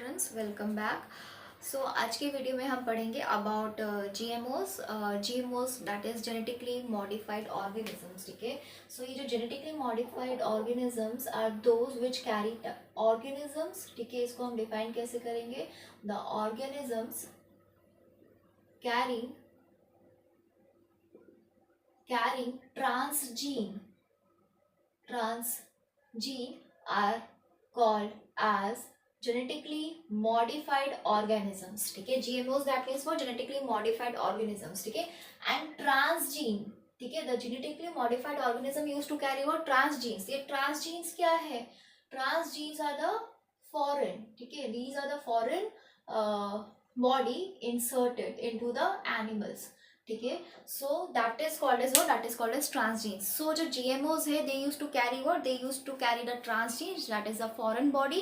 Students, welcome back. सो आज के video में हम पढ़ेंगे about GMOs. GMOs that is genetically modified organisms. ठीक है, सो ये जो genetically modified organisms are those which carry organisms. ठीक है, इसको हम डिफाइन कैसे करेंगे? The organisms carrying transgene are called as genetically modified organisms. ठीक है, GMOs that means for genetically modified organisms. ठीक है, and transgene. ठीक है, the genetically modified organism used to carry what? Transgenes. ये transgenes क्या है? Transgenes are the foreign. ठीक है, these are the foreign body inserted into the animals. ठीक है, so that is called as what? That is called as transgenes. So जो GMOs है, they use to carry what? They use to carry the transgenes, that is the foreign body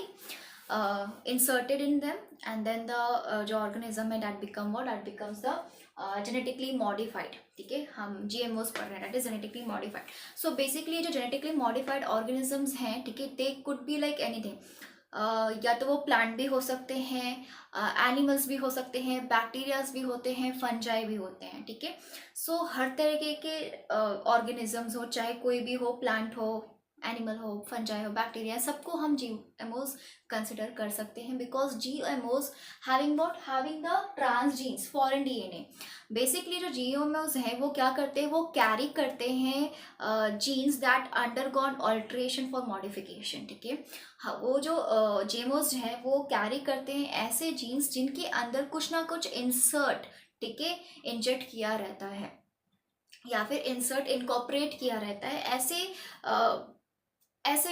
inserted in them, and then the जो organism है that become what? That becomes the genetically modified. ठीक है, हम GMOs पढ़ रहे हैं, that is genetically modified. So basically जो genetically modified organisms हैं, ठीक है, they could be like anything. या तो वो प्लांट भी हो सकते हैं, एनिमल्स भी हो सकते हैं, बैक्टीरियाज भी होते हैं, फंजाई भी होते हैं. ठीक है, सो हर तरीके के ऑर्गेनिजम्स हो, चाहे कोई भी हो, प्लांट हो, एनिमल हो, फंजाई हो, बैक्टीरिया, सबको हम जीएमओज कंसिडर कर सकते हैं, because GMOs having what? Having the transgenes, foreign DNA. Basically जो जीएमओज हैं वो क्या करते हैं? वो कैरी करते हैं genes that undergone alteration for modification. ठीक है, हाँ, वो जो जीएमओज हैं वो कैरी करते हैं ऐसे जीन्स जिनके अंदर कुछ ना कुछ इंसर्ट, ठीक है, इंजेक्ट किया रहता है या फिर इंसर्ट इनकॉर्पोरेट किया रहता है. ऐसे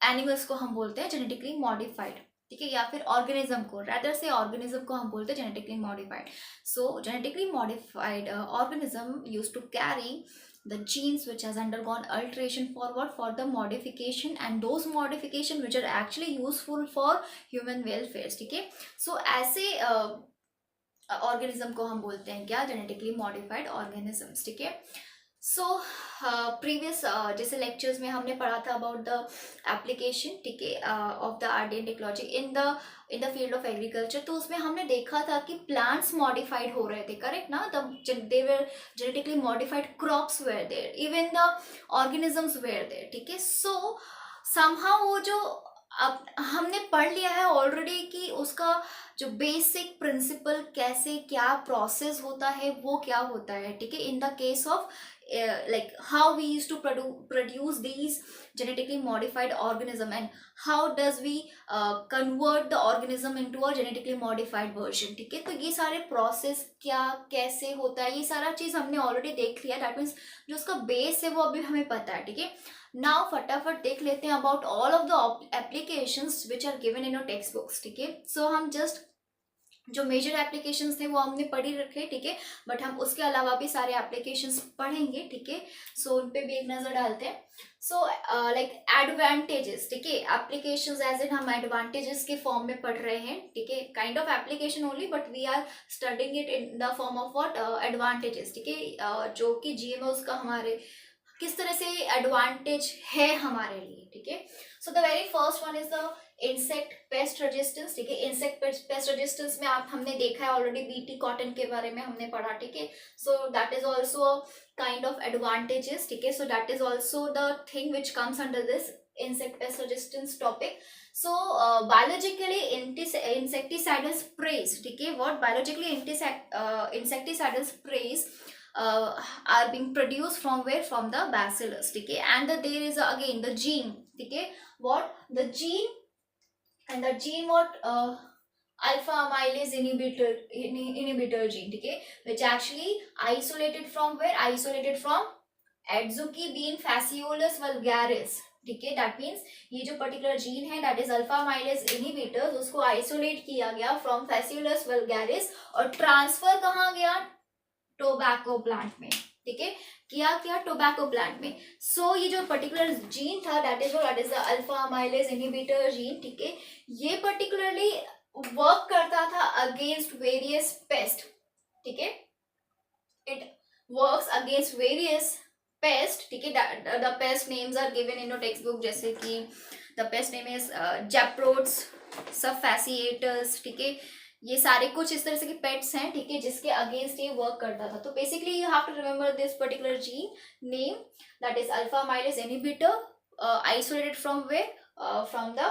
एनिमल्स को हम बोलते हैं जेनेटिकली मॉडिफाइड. ठीक है, या फिर ऑर्गेनिज्म को, रादर से ऑर्गेनिज्म को हम बोलते हैं genetically modified. So genetically modified organism use to carry the genes which has undergone alteration for what? For the modification, and those modification which are actually useful for human welfare. ठीक है, so ऐसे organism को हम बोलते हैं क्या? Genetically modified organisms. ठीक है, सो प्रीवियस जैसे लेक्चर्स में हमने पढ़ा था अबाउट द एप्लीकेशन, ठीक है, of the RDN technology in the field of agriculture. तो उसमें हमने देखा था कि प्लांट्स मॉडिफाइड हो रहे थे, करेक्ट ना? They were genetically modified, crops were there, even the organisms were there. ठीक है, सो समहाउ वो जो अब हमने पढ़ लिया है ऑलरेडी कि उसका जो बेसिक प्रिंसिपल, कैसे क्या प्रोसेस होता है, वो क्या होता है. ठीक है, in the case of like how we used to produce these genetically modified organism, and how does we convert the organism into a genetically modified version. ठीक है, तो ये सारे प्रोसेस क्या कैसे होता है, ये सारा चीज हमने ऑलरेडी देख लिया. दैट मीन्स जो उसका बेस है वो अभी हमें पता है. ठीक है, नाउ फटाफट देख लेते हैं about all of the applications which are given in your text books. ठीक है, सो हम जस्ट जो मेजर एप्लीकेशंस थे वो हमने पढ़ ही रखे. ठीक है, बट हम उसके अलावा भी सारे एप्लीकेशंस पढ़ेंगे. ठीक है, सो उन पे भी एक नजर डालते हैं. So like advantages. ठीक है, एप्लीकेशंस एज इन हम एडवांटेजेस के फॉर्म में पढ़ रहे हैं. ठीक है, kind of application only, but we are studying it in the form of what? Advantages. ठीक है, जो कि जीएमओस का हमारे किस तरह से एडवांटेज है हमारे लिए. ठीक है, so the very first one is the insect pest resistance. ठीक है, इंसेक्ट पेस्ट रेजिस्टेंस में हमने देखा है ऑलरेडी, बीटी कॉटन के बारे में हमने पढ़ा. ठीक है, so that is also kind of advantages. ठीक है, so that is also the thing which comes under this insect pest resistance topic. So biologically insecticidal sprays. ठीक है, what? Biologically insecticidal sprays are being produced from where? From the bacillus. ठीक है, and there is again the gene. ठीक है, what? The gene, and the gene what? Alpha amylase inhibitor gene. ठीक है, which actually isolated from where? Isolated from Adzuki bean Phaseolus vulgaris. ठीक है, that means ये जो पर्टिकुलर जीन है that is alpha mileage inhibitors, उसको isolate किया गया फ्रॉम फैसियोलस वल्गैरिस और ट्रांसफर कहाँ गया? टोबैको प्लांट में. ठीक है, किया टोबैको प्लांट में. सो ये जो पर्टिकुलर जीन था that is the alpha amylase inhibitor gene. ठीक है, ये पर्टिकुलरली वर्क करता था अगेंस्ट वेरियस पेस्ट. ठीक है, it works against various pest. ठीक है, the pest names are given in your text book, जैसे कि द पेस्ट नेम इज जेप्रोड्स सब फैसिएटर्स, ठीक है, ये सारे कुछ इस तरह से के पेट्स हैं, ठीक है, जिसके अगेंस्ट ये वर्क करता था। तो basically you have to remember this particular gene name, that is alpha amylase inhibitor, isolated from where, from the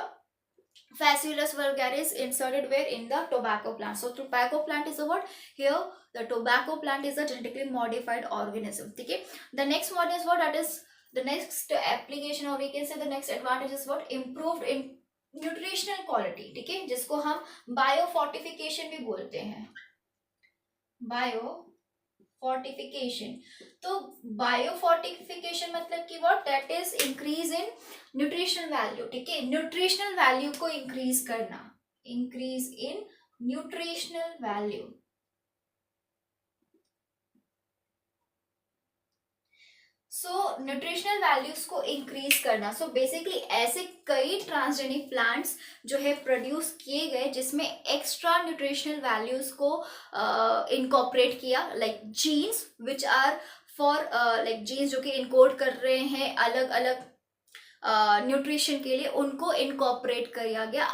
Phaseolus vulgaris, inserted where, in the tobacco plant. So tobacco plant is a what? Here the tobacco plant is a genetically modified organism. Okay. The next one is what? That is the next application, or we can say the next advantage is what? Improved in nutritional quality, ठीक है, जिसको हम bio fortification भी बोलते हैं, bio fortification. तो bio fortification मतलब कि what, that is increase in nutritional value, ठीक है, न्यूट्रिशनल वैल्यू को इंक्रीज करना, increase in nutritional value. So nutritional values को इंक्रीज करना। सो बेसिकली ऐसे कई ट्रांसजेनिक प्लांट्स जो है प्रोड्यूस किए गए जिसमें एक्स्ट्रा न्यूट्रिशनल वैल्यूज को इनकॉर्पोरेट किया, like genes which are for, like genes जो कि इनकोड कर रहे हैं अलग अलग न्यूट्रिशन के लिए, उनको इनकॉर्पोरेट किया गया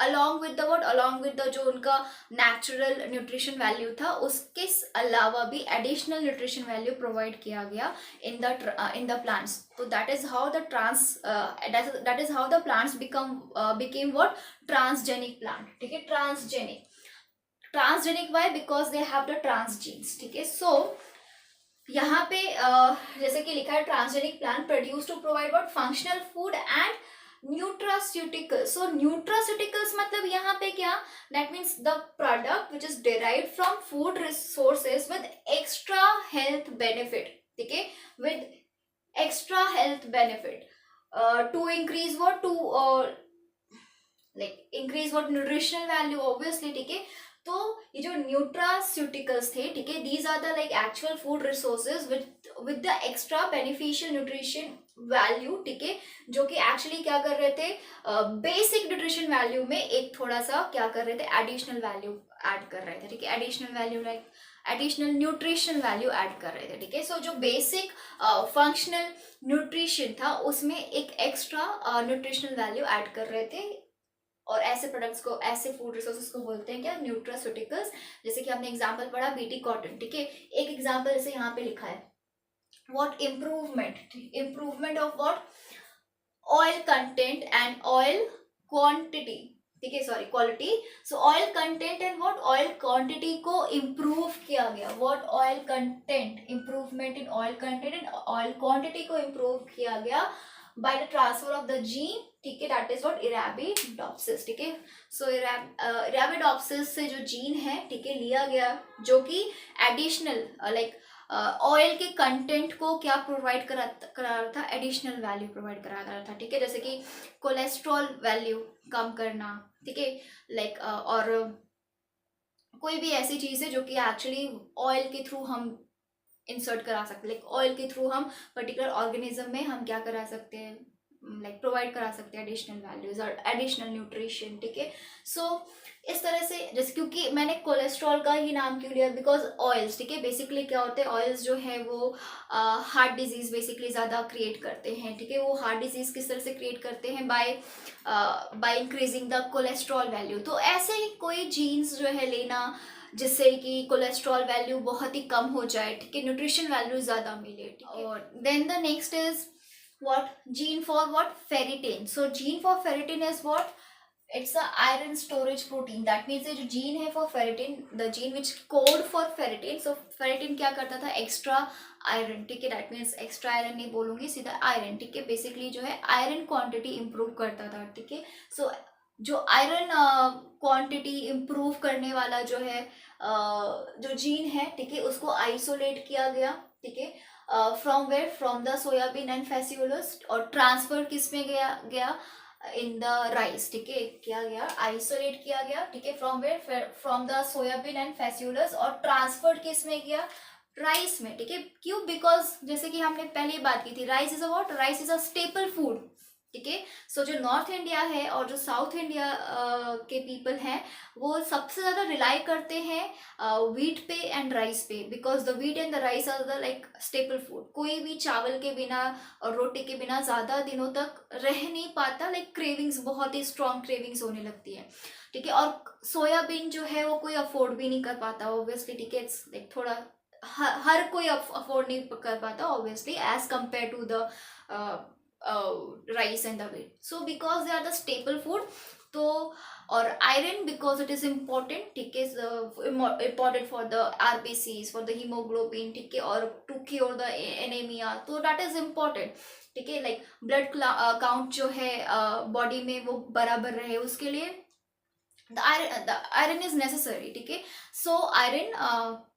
along with the what, along with the जो उनका नेचुरल न्यूट्रिशन वैल्यू था, उसके अलावा भी एडिशनल न्यूट्रिशन वैल्यू प्रोवाइड किया गया इन द प्लांट्स। तो that is how the that is how the plants became what, transgenic plant, ठीक है, transgenic why, because they have the trans genes, ठीक है। सो यहाँ पे जैसे कि लिखा है transgenic plant produce to provide what, functional food and nutraceuticals. So nutraceuticals मतलब यहाँ पे क्या, that means the product which is derived from food resources with extra health benefit, ठीक है, with extra health benefit to increase what, to like increase what, nutritional value obviously, ठीक है। तो ये जो न्यूट्रास्यूटिकल्स थे, ठीक है, these are the like actual food resources with the extra beneficial nutrition value, ठीक है, जो कि एक्चुअली क्या कर रहे थे, बेसिक न्यूट्रिशन वैल्यू में एक थोड़ा सा क्या कर रहे थे, एडिशनल वैल्यू ऐड कर रहे थे, ठीक है, additional value like additional nutrition value add कर रहे थे, ठीक है। सो जो बेसिक फंक्शनल न्यूट्रिशन था उसमें एक एक्स्ट्रा न्यूट्रिशनल वैल्यू ऐड कर रहे थे, और ऐसे प्रोडक्ट्स को, ऐसे फूड रिसोर्सेज को बोलते हैं क्या, न्यूट्रास्यूटिकल्स। जैसे कि हमने एग्जांपल पढ़ा बीटी कॉटन, ठीक है, एक एग्जांपल जैसे यहाँ पे लिखा है what, improvement of what, oil content and oil quantity, ठीक है, sorry quality. So oil content and what, oil quantity को इम्प्रूव किया गया, what, oil content, improvement in oil content and oil quantity को इम्प्रूव किया गया by the transfer of the gene, ठीक है, that is what, Arabidopsis, ठीक है। सो Arabidopsis से जो जीन है, ठीक है, लिया गया, जो कि एडिशनल लाइक ऑयल के कंटेंट को क्या प्रोवाइड करा रहा था, एडिशनल वैल्यू प्रोवाइड करा रहा था, ठीक है, जैसे कि कोलेस्ट्रॉल वैल्यू कम करना, ठीक है, लाइक और कोई भी ऐसी चीज़ है जो कि एक्चुअली ऑयल के थ्रू हम इंसर्ट करा सकते हैं, लाइक ऑयल के थ्रू हम पर्टिकुलर ऑर्गेनिज्म में हम क्या करा सकते हैं, लाइक प्रोवाइड करा सकते हैं एडिशनल वैल्यूज और एडिशनल न्यूट्रिशन, ठीक है। सो इस तरह से, जैसे क्योंकि मैंने कोलेस्ट्रॉल का ही नाम क्यों लिया, बिकॉज ऑयल्स, ठीक है, बेसिकली क्या होते हैं, ऑयल्स जो है वो हार्ट डिजीज बेसिकली ज़्यादा क्रिएट करते हैं, ठीक है। वो हार्ट डिजीज किस तरह से क्रिएट करते हैं, by increasing the cholesterol value. तो ऐसे ही कोई जीन्स जो है लेना जिससे कि कोलेस्ट्रॉल वैल्यू बहुत ही कम हो जाए, ठीक है, न्यूट्रिशन वैल्यू ज़्यादा मिले, ठीक है। और then the next is what, gene for what, ferritin. So gene for ferritin is what, it's a iron storage protein, that means ये जो जीन है for ferritin, the gene which code for ferritin. So ferritin क्या करता था, extra iron, ठीक है, that means extra iron नहीं बोलूंगी, सीधा आयरन, ठीक है, बेसिकली जो है आयरन क्वांटिटी इंप्रूव करता था, ठीक है। सो जो आयरन क्वांटिटी इम्प्रूव करने वाला जो है जो जीन है, ठीक है, उसको आइसोलेट किया गया, ठीक है, from where, from the soybean and Phaseolus, और ट्रांसफर किस में गया इन द राइस, ठीक है, किया गया, आइसोलेट किया गया, ठीक है, from where, from the soybean and Phaseolus, और ट्रांसफर किस में गया, राइस में, ठीक है। क्यों, बिकॉज जैसे कि हमने पहले ही बात की थी, rice is a what, rice is a staple food, ठीक है। सो जो नॉर्थ इंडिया है और जो साउथ इंडिया के पीपल हैं, वो सबसे ज़्यादा रिलाई करते हैं वीट पे एंड राइस पे, because the wheat and the rice are the like staple food. कोई भी चावल के बिना और रोटी के बिना ज़्यादा दिनों तक रह नहीं पाता, लाइक क्रेविंग्स, बहुत ही स्ट्रॉन्ग क्रेविंग्स होने लगती है। ठीक है। और सोयाबीन जो है वो कोई अफोर्ड भी नहीं कर पाता ऑब्वियसली, ठीक है। इट्स लाइक थोड़ा हर कोई अफोर्ड नहीं कर पाता obviously as compare to the rice and the wheat, so because they are the staple food. तो और iron because it is important, ठीक है, important for the RBCs, for the haemoglobin, ठीक है, और टू क्योर द एनीमिया, तो that is important, ठीक है। लाइक ब्लड काउंट जो है बॉडी में वो बराबर रहे उसके लिए द आयरन इज नेसेसरी, ठीक है। सो आयरन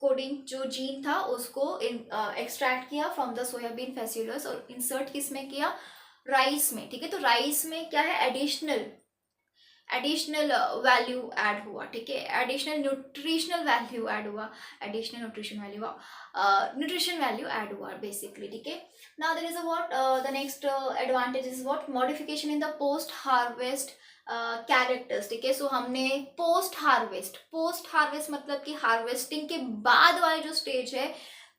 कोडिंग जो जीन था उसको एक्सट्रैक्ट किया फ्रॉम द सोयाबीन फेसियोलस और इंसर्ट किस में किया, राइस में, ठीक है। तो राइस में क्या है, एडिशनल वैल्यू ऐड हुआ, ठीक है, एडिशनल न्यूट्रिशनल वैल्यू ऐड हुआ, एडिशनल न्यूट्रिशन वैल्यू ऐड हुआ बेसिकली, ठीक है। Now there is a what the next advantage is what, modification in the post harvest characters, ठीक है। सो हमने पोस्ट हार्वेस्ट मतलब कि हार्वेस्टिंग के बाद वाली जो स्टेज है,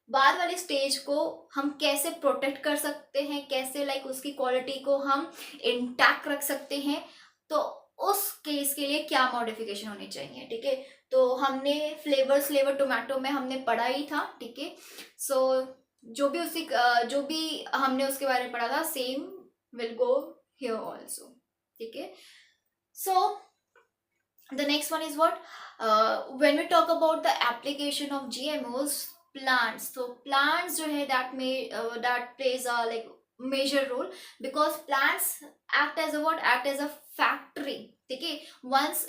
बाद वाली स्टेज को हम कैसे प्रोटेक्ट कर सकते हैं, कैसे लाइक उसकी क्वालिटी को हम इंटैक्ट रख सकते हैं, तो उस केस के लिए क्या मॉडिफिकेशन होनी चाहिए, ठीक है। तो हमने फ्लेवर टोमेटो में हमने पढ़ा ही था, ठीक है। सो जो भी हमने उसके बारे में पढ़ा था same will go here also, ठीक है। सो the next one is what, when we talk about the application of GMOs plants, so plants जो है that plays a like major role because plants act as a factory, ठीक है। Once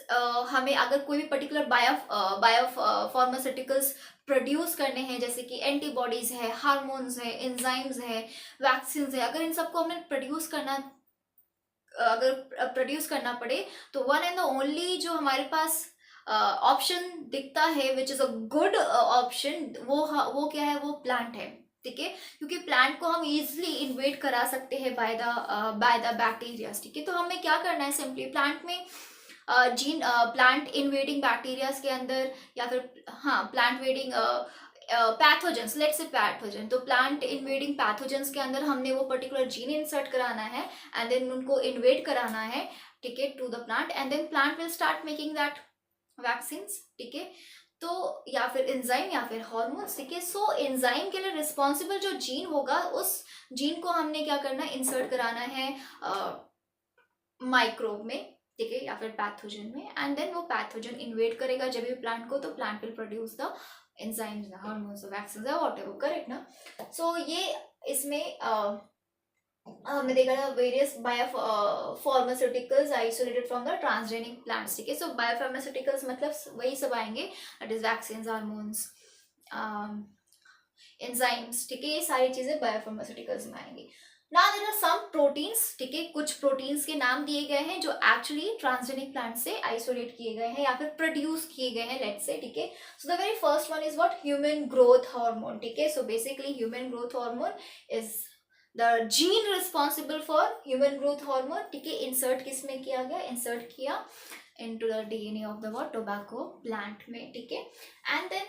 हमें अगर कोई भी पर्टिकुलर बायो फार्मास्यूटिकल्स प्रोड्यूस करने हैं, जैसे कि एंटीबॉडीज है, हार्मोन्स है, एंजाइम्स है, वैक्सीन है, अगर इन सबको हमें प्रोड्यूस करना पड़े, तो वन एंड द ओनली जो हमारे पास ऑप्शन दिखता है which is a good option, वो क्या है, वो प्लांट है, ठीक है। क्योंकि प्लांट को हम इजिली इन्वेट करा सकते हैं बाय द बैक्टीरियाज, ठीक है। तो हमें क्या करना है, सिंपली प्लांट में प्लांट इन्वेडिंग बैक्टीरियाज के अंदर, या फिर plant wedding pathogens, let's say pathogen, तो प्लांट इन्वेडिंग पैथोजेंस के अंदर हमने वो पर्टिकुलर जीन इंसर्ट कराना है एंड देन उनको इन्वेड कराना है, ठीक है, to the plant, and then plant will start making that vaccines, ठीक है। तो या फिर एंजाइम या फिर हार्मोन्स, ठीक है। सो एंजाइम के लिए रिस्पॉन्सिबल जो जीन होगा, उस जीन को हमने क्या करना है, इंसर्ट कराना है माइक्रोब में, ठीक है, या फिर पैथोजन में, एंड देन वो पैथोजन इन्वेड करेगा जब भी प्लांट को, तो plant will produce the enzymes, hormones, vaccines या व्हाटएवर, करेक्ट ना। सो ये इसमें हमने देखा था various biopharmaceuticals isolated from the transgenic plants, ठीक है। सो बायोफार्मास्यूटिकल्स मतलब वही सब आएंगे, that is vaccines, hormones, enzymes, ठीक है, ये सारी चीजें बायोफार्मास्यूटिकल्स में आएंगी। Now there are some proteins, ठीक है, कुछ प्रोटीन्स के नाम दिए गए हैं जो एक्चुअली ट्रांसजेनिक प्लांट से आइसोलेट किए गए हैं या फिर प्रोड्यूस किए गए हैं, लेट्स से, ठीक है। So the very first one is what, human growth hormone, ठीक है। So basically human growth hormone is the gene responsible for human growth hormone, ठीक है। इंसर्ट किस में किया गया, इंसर्ट किया into the DNA of the what, tobacco plant में, ठीक है। and then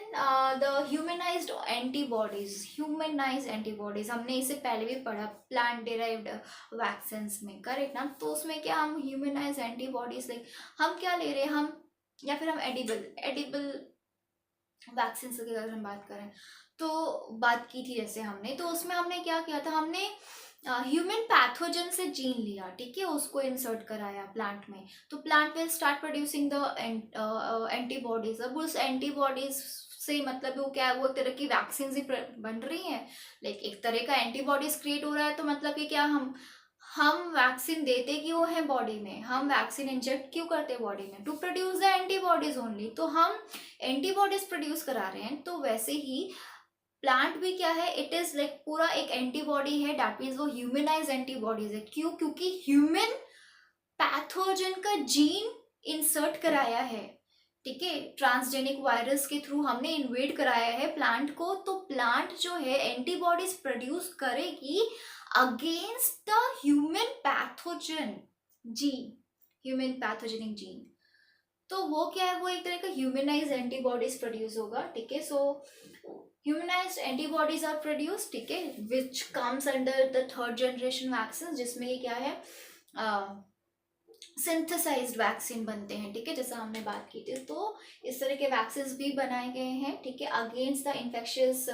the humanized antibodies हमने इसे पहले भी पढ़ा प्लांट डिराइव्ड वैक्सीन्स में, करेक्ट ना। तो उसमें क्या हम ह्यूमनाइज्ड एंटीबॉडीज, लाइक हम क्या ले रहे हैं, हम या फिर हम एडिबल वैक्सीन की अगर हम बात करें, तो बात की थी जैसे हमने, तो उसमें हमने क्या किया था, हमने ह्यूमन पैथोजन से जीन लिया, ठीक है, उसको इंसर्ट कराया प्लांट में, तो plant will start producing the antibodies. अब उस एंटीबॉडीज से मतलब वो क्या है, वो एक तरह की वैक्सीन ही बन रही हैं, लाइक एक तरह का एंटीबॉडीज क्रिएट हो रहा है। तो मतलब कि क्या हम वैक्सीन देते क्यों है बॉडी में, हम वैक्सीन इंजेक्ट क्यों करते हैं बॉडी में, to produce the antibodies only, तो हम एंटीबॉडीज प्रोड्यूस करा रहे हैं। तो वैसे ही प्लांट भी क्या है, इट इज लाइक पूरा एक एंटीबॉडी है, दैट मीन्स वो ह्यूमनाइज एंटीबॉडीज है। क्यों, क्योंकि ह्यूमन पैथोजन का जीन इंसर्ट कराया है, ठीक है, ट्रांसजेनिक वायरस के थ्रू हमने इन्वेड कराया है प्लांट को, तो प्लांट जो है एंटीबॉडीज प्रोड्यूस करेगी against the human pathogen gene, human pathogenic gene. तो वो क्या है, वो एक तरह का ह्यूमनाइज एंटीबॉडीज प्रोड्यूस होगा, ठीक है। सो ह्यूमनाइज्ड एंटीबॉडीज आर प्रोड्यूस, ठीक है, which comes under the third generation vaccine, जिसमें ये क्या है, सिंथेसाइज्ड वैक्सीन बनते हैं, ठीक है, जैसा हमने बात की थी। तो इस तरह के वैक्सीन भी बनाए गए हैं, ठीक है, अगेंस्ट द इन्फेक्शियस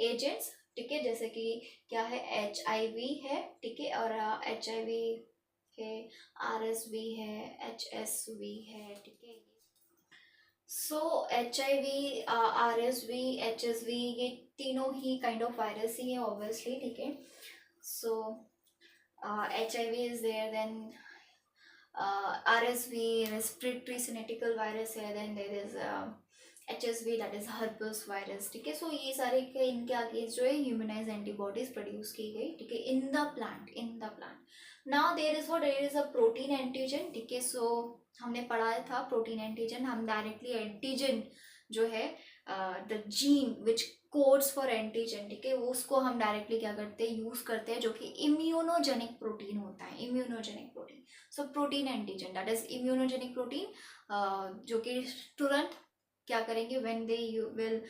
एजेंट्स, ठीक है, जैसे कि क्या है, HIV है, ठीक है, और HIV है, RSV है, HSV है, ठीक है। सो HIV, RSV, HSV, ये तीनों ही काइंड ऑफ वायरस ही है ऑब्वियसली, ठीक है। So HIV is there, then RSV, respiratory syncytial virus है, then there is HSV, that is herpes virus, ठीक है। सो ये सारे के इनके अगेंस्ट जो है ह्यूमनाइज एंटीबॉडीज प्रोड्यूस की गई, ठीक है, in the plant. Now there is a protein antigen, ठीक है। सो हमने पढ़ा था प्रोटीन एंटीजन, हम डायरेक्टली एंटीजन जो है the gene which codes for antigen, ठीक है, वो उसको हम डायरेक्टली क्या करते हैं, यूज करते हैं, जो कि इम्यूनोजेनिक प्रोटीन होता है, immunogenic protein. So protein antigen that is immunogenic protein, जो कि तुरंत क्या करेंगे, when they will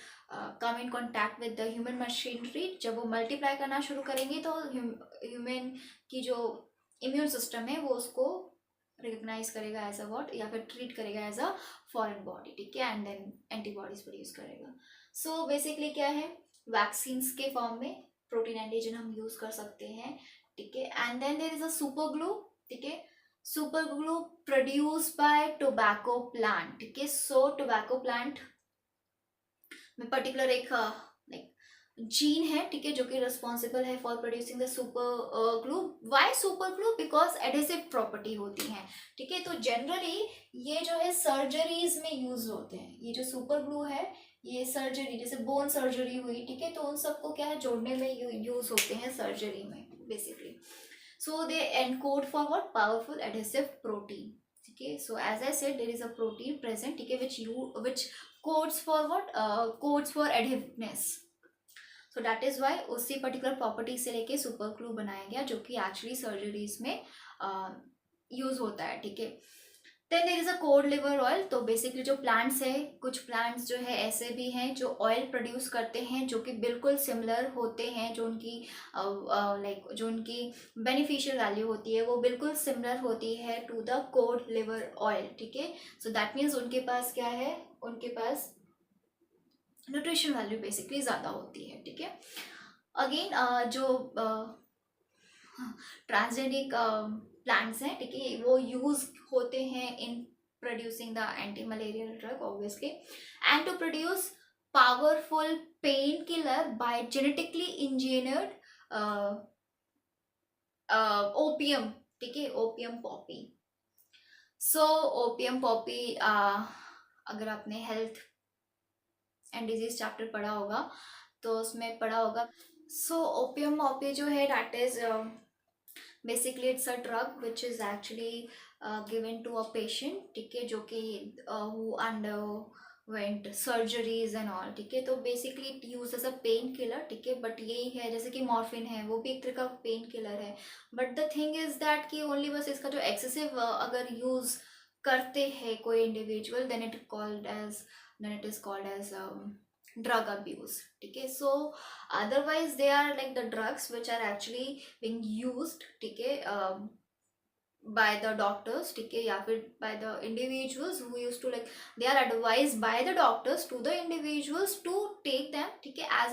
come in contact with the human machinery, जब वो मल्टीप्लाई करना शुरू करेंगे तो ह्यूमन की जो इम्यून सिस्टम है वो उसको रिकग्नाइज करेगा एज अ व्हाट, या फिर ट्रीट करेगा एज अ फॉरेन बॉडी, ठीक है, एंड देन एंटीबॉडीज प्रोड्यूस करेगा। सो बेसिकली क्या है, वैक्सीन्स के फॉर्म में प्रोटीन एंटीजन हम यूज कर सकते हैं, ठीक है। And then there is a super glue, ठीक है, super glue produce by tobacco plant, ठीक है। सो टोबैको प्लांट में पर्टिकुलर एक लाइक जीन है, ठीक है, जो कि रिस्पॉन्सिबल है for producing the super glue. Why super glue? Because adhesive property होती है, ठीक है। तो जनरली ये जो है सर्जरीज में यूज होते हैं, ये जो सुपर ग्लू है ये सर्जरी, जैसे बोन सर्जरी हुई, ठीक है, तो उन सबको क्या है, जोड़ने में यूज होते हैं सर्जरी में basically. So they encode for what, powerful adhesive protein, ठीक है। So as I said there is a protein present, ठीक है, which codes for what, codes for adhesiveness. So that is why उसी particular property से लेके super glue बनाया गया, जो कि एक्चुअली सर्जरीज में यूज होता है, ठीक है। Then there is a cod liver oil. तो बेसिकली जो प्लांट्स है, कुछ प्लांट्स जो है ऐसे भी हैं जो ऑयल प्रोड्यूस करते हैं, जो कि बिल्कुल सिमिलर होते हैं, जो उनकी लाइक जो उनकी बेनिफिशियल वैल्यू होती है वो बिल्कुल सिमिलर होती है to the cod liver oil, ठीक है। सो दैट मीन्स उनके पास क्या है, उनके पास न्यूट्रिशन वैल्यू बेसिकली ज़्यादा होती है, ठीक है। अगेन जो ट्रांसजेनिक प्लांट्स हैं, ठीक है, वो यूज होते हैं in producing the anti malarial drug obviously, and to produce powerful pain killer by genetically engineered opium, ठीक है, opium poppy. So opium poppy, अगर आपने हेल्थ एंड डिजीज चैप्टर पढ़ा होगा तो उसमें पढ़ा होगा। सो ओपियम पॉपी जो है that is basically it's a drug which is actually given to a patient, ठीक है, जो कि who underwent surgeries and all, ठीक है। तो basically it use as a pain killer, ठीक है, बट यही है जैसे कि मॉर्फिन है वो भी एक तरह का पेन किलर है, but the thing is that कि ओनली बस इसका जो एक्सेसिव अगर यूज करते हैं कोई individual, then it is called as drug abuse, ठीक है। So otherwise they are like the drugs which are actually being used, ठीक है, by the doctors, ठीक है, या फिर by the individuals who used to like they are advised by the doctors to the individuals to take them, ठीक है, as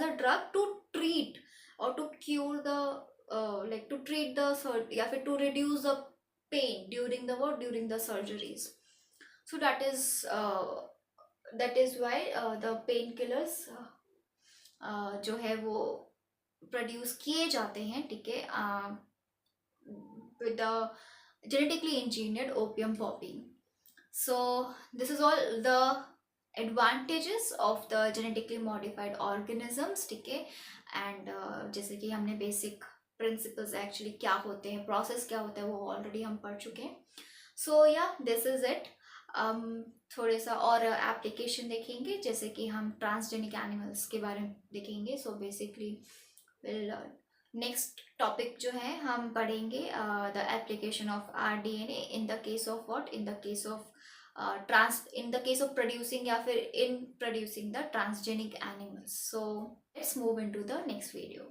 a drug to treat or to cure the like to treat the या फिर to reduce the pain during the surgeries. So that is why the pain killers जो है वो produce किए जाते हैं, ठीक है, with the genetically engineered opium poppy. So this is all the advantages of the genetically modified organisms, ठीक है, एंड जैसे कि हमने बेसिक प्रिंसिपल्स एक्चुअली क्या होते हैं, प्रोसेस क्या होता है, वो ऑलरेडी हम पढ़ चुके हैं। सो या दिस इज इट। थोड़े सा और एप्लीकेशन देखेंगे, जैसे कि हम ट्रांसजेनिक एनिमल्स के बारे में देखेंगे। So basically will next topic जो है हम पढ़ेंगे the application of RDNA in the case of what, in the case of producing या फिर इन producing the transgenic animals. So let's move into the next video.